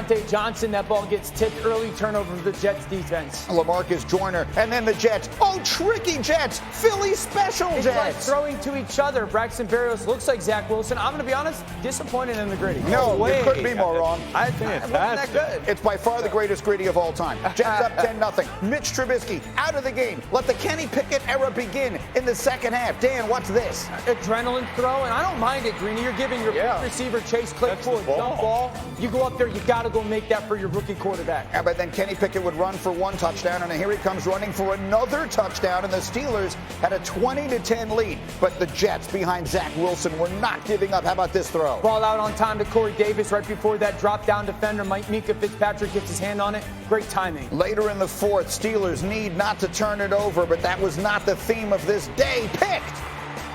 Deontay Johnson. That ball gets tipped early, turnover for the Jets defense. LaMarcus Joyner, and then the Jets. Oh, tricky Jets. Philly special It's Jets. like throwing to each other. Braxton Berrios looks like Zach Wilson. I'm going to be honest, disappointed in the gritty. No way. You couldn't be more wrong. I think it wasn't that good. It's by far the greatest gritty of all time. Jets up 10-0. Mitch Trubisky out of the game. Let the Kenny Pickett era begin in the second half. Dan, what's this? Adrenaline throw, and I don't mind it, Greeny. You're giving your big receiver Chase Claypool a jump ball. You go up there, you got to go make that for your rookie quarterback. Yeah, but then Kenny Pickett would run for one touchdown, and here he comes running for another touchdown, and the Steelers had a 20-10 lead. But the Jets behind Zach Wilson were not giving up. How about this throw? Ball out on time to Corey Davis right before that drop-down defender. Micah Fitzpatrick gets his hand on it. Great timing. Later in the fourth, Steelers need not to turn it over, but that was not the theme of this day. Picked.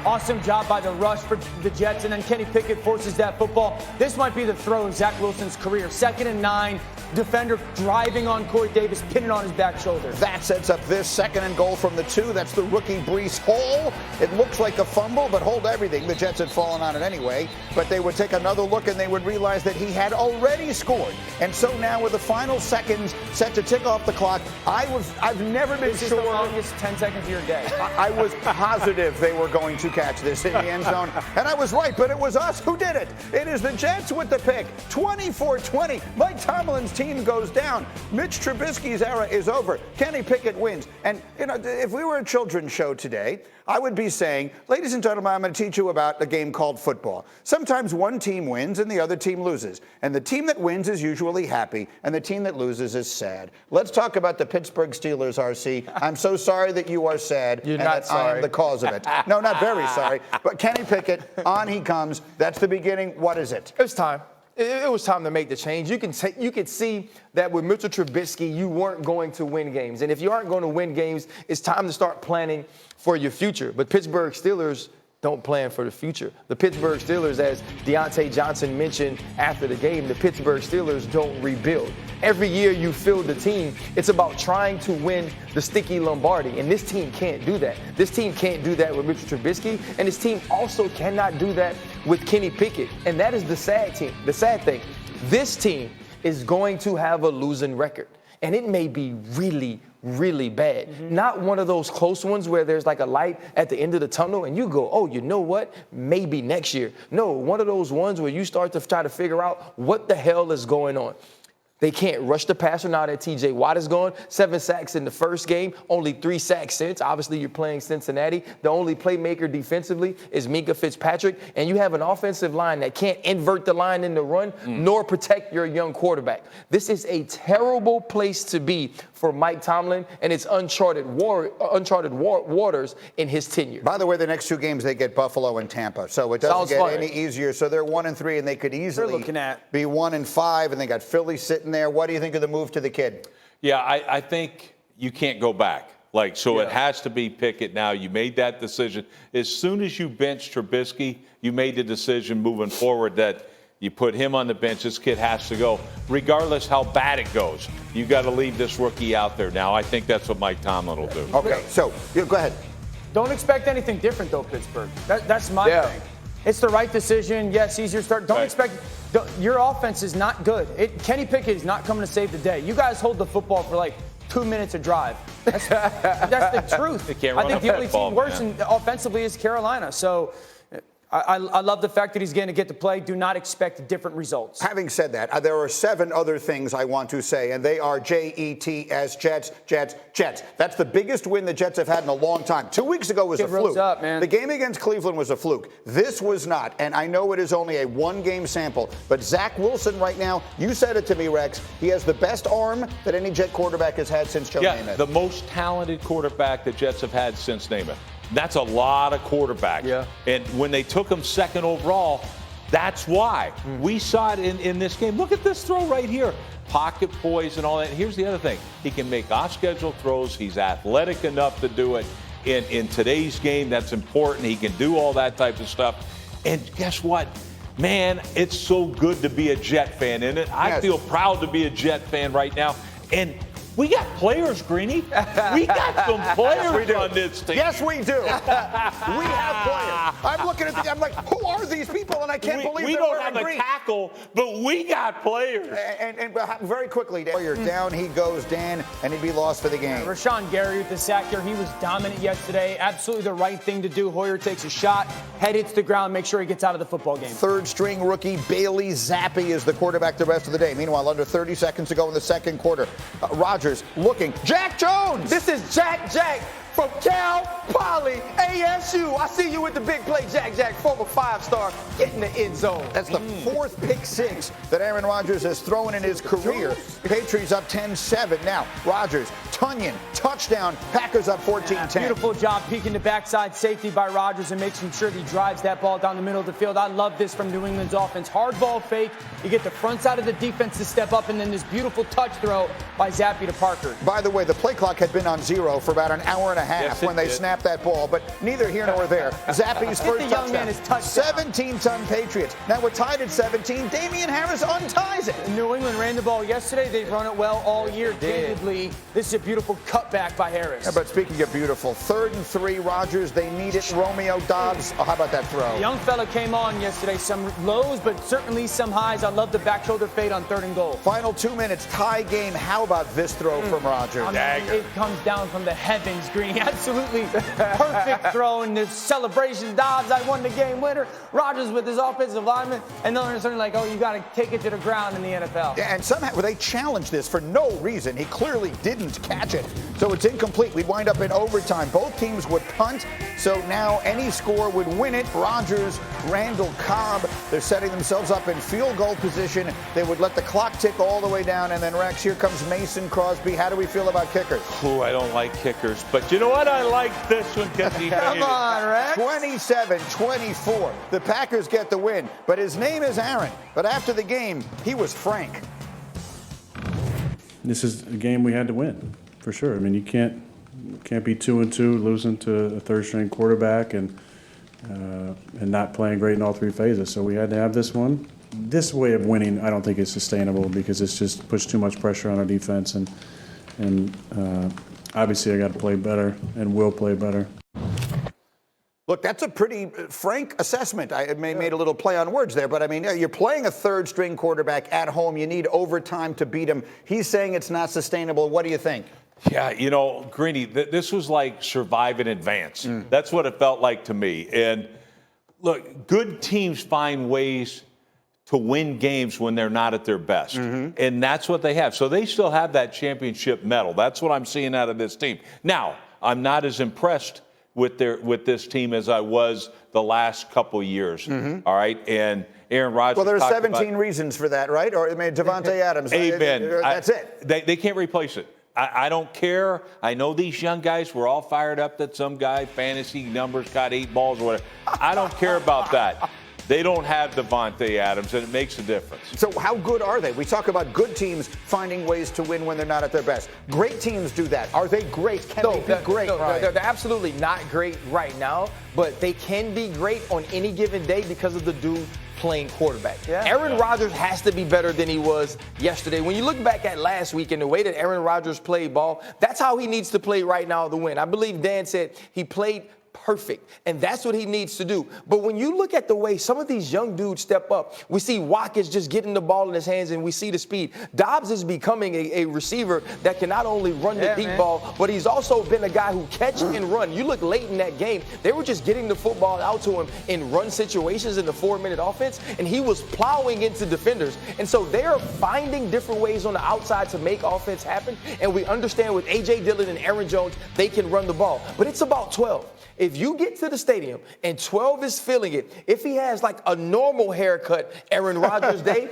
Awesome job by the rush for the Jets, and then Kenny Pickett forces that football. This might be the throw of Zach Wilson's career. 2nd and 9, defender driving on Corey Davis, pinning on his back shoulder. That sets up this 2nd and goal from the 2. That's the rookie Breece Hall. It looks like a fumble, but hold everything. The Jets had fallen on it anyway, but they would take another look and they would realize that he had already scored. And so now with the final seconds set to tick off the clock, I've never been This sure. is the longest 10 seconds of your day. I was positive they were going to catch this in the end zone. And I was right, but it was us who did it. It is the Jets with the pick. 24-20. Mike Tomlin's team goes down. Mitch Trubisky's era is over. Kenny Pickett wins. And, you know, if we were a children's show today, I would be saying, ladies and gentlemen, I'm going to teach you about a game called football. Sometimes one team wins and the other team loses. And the team that wins is usually happy, and the team that loses is sad. Let's talk about the Pittsburgh Steelers, RC. I'm so sorry that you are sad. You're and not that sorry. I am the cause of it. No, not very sorry. But Kenny Pickett, on he comes. That's the beginning. What is it? It's time. It was time to make the change. You could see that with Mitchell Trubisky, you weren't going to win games. And if you aren't going to win games, it's time to start planning for your future. But Pittsburgh Steelers don't plan for the future. The Pittsburgh Steelers, as Deontay Johnson mentioned after the game, the Pittsburgh Steelers don't rebuild. Every year you field the team, it's about trying to win the Sticky Lombardi, and this team can't do that. This team can't do that with Mitchell Trubisky, and this team also cannot do that with Kenny Pickett, and that is the sad thing. This team is going to have a losing record, and it may be really, really bad. Mm-hmm. Not one of those close ones where there's like a light at the end of the tunnel and you go, oh, you know what? Maybe next year. No, one of those ones where you start to try to figure out what the hell is going on. They can't rush the passer now that T.J. Watt is gone. 7 sacks in the first game, only 3 sacks since. Obviously, you're playing Cincinnati. The only playmaker defensively is Micah Fitzpatrick. And you have an offensive line that can't invert the line in the run nor protect your young quarterback. This is a terrible place to be for Mike Tomlin, and it's uncharted waters in his tenure. By the way, the next 2 games, they get Buffalo and Tampa. So it doesn't get any easier. So they're 1-3, and they could easily be 1-5, and they got Philly sitting there. What do you think of the move to the kid? Yeah, I think you can't go back. It has to be Pickett now. You made that decision. As soon as you bench Trubisky, you made the decision moving forward that you put him on the bench. This kid has to go, regardless how bad it goes. You got to leave this rookie out there now. I think that's what Mike Tomlin will do. Okay, so go ahead. Don't expect anything different, though, Pittsburgh. That's my thing. It's the right decision. Yes, easier start. Don't expect your offense is not good. Kenny Pickett is not coming to save the day. You guys hold the football for like 2 minutes of drive. That's the truth. I think the only team worse offensively is Carolina. So I love the fact that he's going to get to play. Do not expect different results. Having said that, there are 7 other things I want to say, and they are Jets, Jets, Jets, Jets. That's the biggest win the Jets have had in a long time. 2 weeks ago was a fluke. Up, man. The game against Cleveland was a fluke. This was not, and I know it is only a 1-game sample, but Zach Wilson right now, you said it to me, Rex, he has the best arm that any Jet quarterback has had since Joe Namath. The most talented quarterback the Jets have had since Namath. That's a lot of quarterbacks. Yeah. And when they took him 2nd overall, that's why. We saw it in this game. Look at this throw right here. Pocket poise and all that. And here's the other thing. He can make off-schedule throws. He's athletic enough to do it. In today's game, that's important. He can do all that type of stuff. And guess what? Man, it's so good to be a Jet fan, isn't it? I feel proud to be a Jet fan right now. And we got players, Greeny. We got some players on this team. Yes, we do. We have players. I'm looking at I'm like, who are these people? And I can't believe we they're don't wearing have a green. tackle, but we got players. And very quickly, Hoyer down he goes, Dan, and he'd be lost for the game. Rashawn Gary with the sack here. He was dominant yesterday. Absolutely the right thing to do. Hoyer takes a shot, head hits the ground, make sure he gets out of the football game. Third string rookie Bailey Zappi is the quarterback the rest of the day. Meanwhile, under 30 seconds to go in the second quarter, Rodgers looking. Jack Jones! This is Jack from Cal Poly ASU. I see you with the big play, Jack, former 5-star, getting the end zone. That's the fourth pick six that Aaron Rodgers has thrown in his career. Patriots up 10-7. Now, Rodgers, Tunyon, touchdown. Packers up 14-10. Beautiful job peeking the backside safety by Rodgers and making sure he drives that ball down the middle of the field. I love this from New England's offense. Hard ball fake. You get the front side of the defense to step up, and then this beautiful touch throw by Zappi to Parker. By the way, the play clock had been on 0 for about an hour and a half when they snapped that ball, but neither here nor there. Zappi's first touchdown. 17-ton Patriots. Now we're tied at 17. Damian Harris unties it. New England ran the ball yesterday. They've run it well all year. Candidly, this is a beautiful cutback by Harris. Yeah, but speaking of beautiful, 3rd and 3, Rodgers, they need it. Romeo Dobbs. Oh, how about that throw? The young fella came on yesterday. Some lows, but certainly some highs. I love the back shoulder fade on 3rd and goal. Final 2 minutes, tie game. How about this throw from Rodgers? I mean, it comes down from the heavens, Greeny. Absolutely perfect throw in this celebration. Dobbs, I won the game winner. Rodgers with his offensive lineman, and then they're certainly like, oh, you got to take it to the ground in the NFL. Yeah, and somehow they challenged this for no reason. He clearly didn't catch it, so it's incomplete. We'd wind up in overtime. Both teams would punt, so now any score would win it. Rodgers, Randall Cobb, they're setting themselves up in field goal position. They would let the clock tick all the way down, and then Rex, here comes Mason Crosby. How do we feel about kickers? Oh, I don't like kickers, but you know what? I like this one because he Come on, Rex. 27-24. The Packers get the win, but his name is Aaron. But after the game, he was frank. This is a game we had to win, for sure. I mean, you can't be 2-2, losing to a third-string quarterback and not playing great in all 3 phases. So we had to have this one. This way of winning, I don't think is sustainable because it's just pushed too much pressure on our defense, and obviously I got to play better and will play better. Look, that's a pretty frank assessment. I made a little play on words there, but I mean, you're playing a third-string quarterback at home. You need overtime to beat him. He's saying it's not sustainable. What do you think? Yeah, you know, Greeny, this was like survive in advance. That's what it felt like to me. And look, good teams find ways to win games when they're not at their best. And that's what they have. So they still have that championship medal. That's what I'm seeing out of this team. Now, I'm not as impressed with this team as I was the last couple of years. All right, and Aaron Rodgers. Well, there are 17 reasons for that, right? Or I mean, Devontae Adams. Amen. That's it. They can't replace it. I don't care. I know these young guys were all fired up that some guy fantasy numbers got 8 balls or whatever. I don't care about that. They don't have Devontae Adams, and it makes a difference. So how good are they? We talk about good teams finding ways to win when they're not at their best. Great teams do that. Are they great? Can they be great? No, they're absolutely not great right now, but they can be great on any given day because of the dude playing quarterback. Aaron Rodgers has to be better than he was yesterday. When you look back at last week and the way that Aaron Rodgers played ball, that's how he needs to play right now to win. I believe Dan said he played perfect, and that's what he needs to do. But when you look at the way some of these young dudes step up, we see Watkins just getting the ball in his hands, and we see the speed. Dobbs is becoming a receiver that can not only run the deep ball, but he's also been a guy who catch and run. You look late in that game, they were just getting the football out to him in run situations in the 4-minute offense, and he was plowing into defenders. And so they are finding different ways on the outside to make offense happen, and we understand with A.J. Dillon and Aaron Jones, they can run the ball. But it's about 12. If you get to the stadium and 12 is feeling it, if he has like a normal haircut Aaron Rodgers day,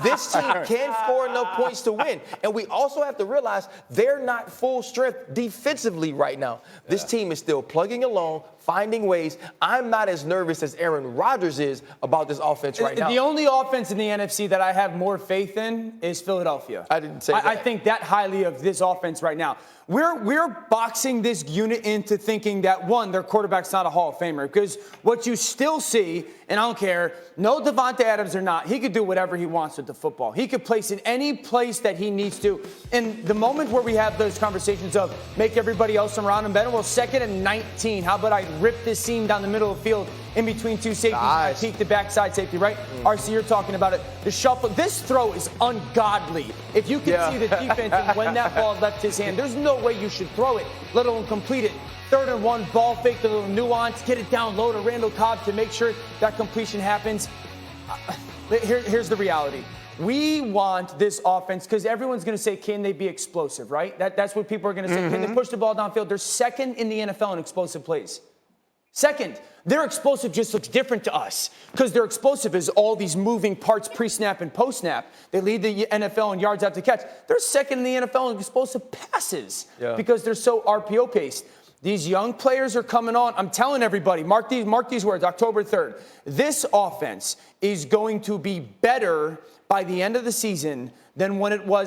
this team can score enough points to win. And we also have to realize they're not full strength defensively right now. This team is still plugging along, finding ways. I'm not as nervous as Aaron Rodgers is about this offense right now. The only offense in the NFC that I have more faith in is Philadelphia. I didn't say that. I think that highly of this offense right now. We're boxing this unit into thinking that, one, their quarterback's not a Hall of Famer. Because what you still see, and I don't care, no Devontae Adams or not, he could do whatever he wants with the football. He could place it any place that he needs to. And the moment where we have those conversations of make everybody else around him better, well, 2nd and 19, how about I rip this seam down the middle of the field in between two safeties. I peek the backside safety, right? RC, you're talking about it. The shuffle. This throw is ungodly. If you can see the defense and when that ball left his hand, there's no way you should throw it, let alone complete it. 3rd and 1, ball fake, the little nuance, get it down low to Randall Cobb to make sure that completion happens. Here's the reality. We want this offense because everyone's going to say, can they be explosive, right? That's what people are going to say. Can they push the ball downfield? They're second in the NFL in explosive plays. Second, their explosive just looks different to us because their explosive is all these moving parts pre-snap and post-snap. They lead the NFL in yards after catch. They're second in the NFL in explosive passes because they're so RPO-paced. These young players are coming on. I'm telling everybody, mark these words, October 3rd. This offense is going to be better by the end of the season than when it was